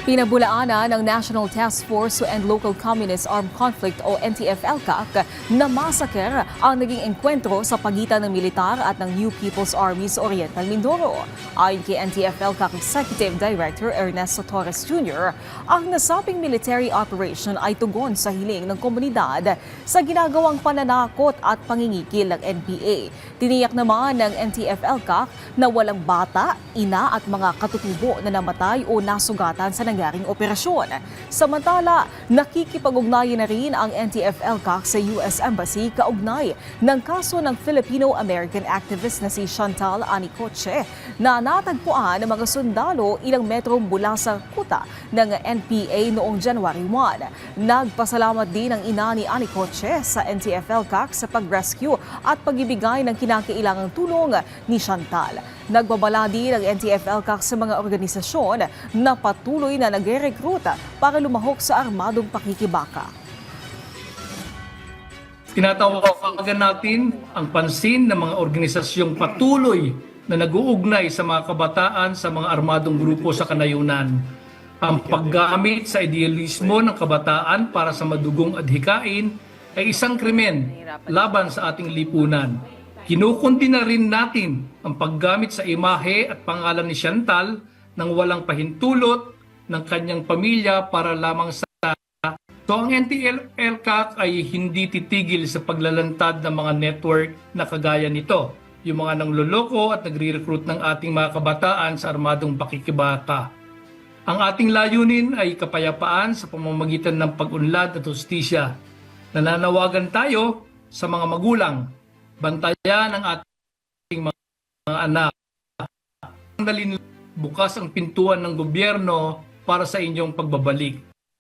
Pinabulaanan ng National Task Force to End Local Communist Armed Conflict o NTF-ELCAC na massacre ang naging engkwentro sa pagitan ng militar at ng New People's Army sa Oriental Mindoro. Ayon kay NTF-ELCAC Executive Director Ernesto Torres Jr., ang nasabing military operation ay tugon sa hiling ng komunidad sa ginagawang pananakot at pangingikil ng NPA. Tiniyak naman ng NTF-ELCAC na walang bata, ina at mga katutubo na namatay o nasugatan sa nangyaring operasyon. Samantala, nakikipag-ugnayan na rin ang NTF-ELCAC sa US Embassy kaugnay ng kaso ng Filipino-American activist na si Chantal Anicoche na natagpuan ng mga sundalo ilang metro mula sa kuta ng NPA noong January 1. Nagpasalamat din ang ina ni Anicoche sa NTF-ELCAC sa pag-rescue at pag-ibigay ng kinakailangang tulong ni Chantal. Nagbabala din ang NTF-ELCAC sa mga organisasyon na patuloy na nagre-rekruta para lumahok sa armadong pakikibaka. Tinatawagan natin ang pansin ng mga organisasyong patuloy na nag-uugnay sa mga kabataan sa mga armadong grupo sa kanayunan. Ang paggamit sa idealismo ng kabataan para sa madugong adhikain ay isang krimen laban sa ating lipunan. Kinukundi na rin natin ang paggamit sa imahe at pangalan ni Chantal nang walang pahintulot ng kanyang pamilya para lamang sa... So ang NTF-ELCAC ay hindi titigil sa paglalantad ng mga network na kagaya nito, yung mga nangloloko at nagre-recruit ng ating mga kabataan sa armadong pakikibaka. Ang ating layunin ay kapayapaan sa pamamagitan ng pag-unlad at hustisya. Nananawagan tayo sa mga magulang, bantayan ang ating mga anak. Bukas ang pintuan ng gobyerno para sa inyong pagbabalik.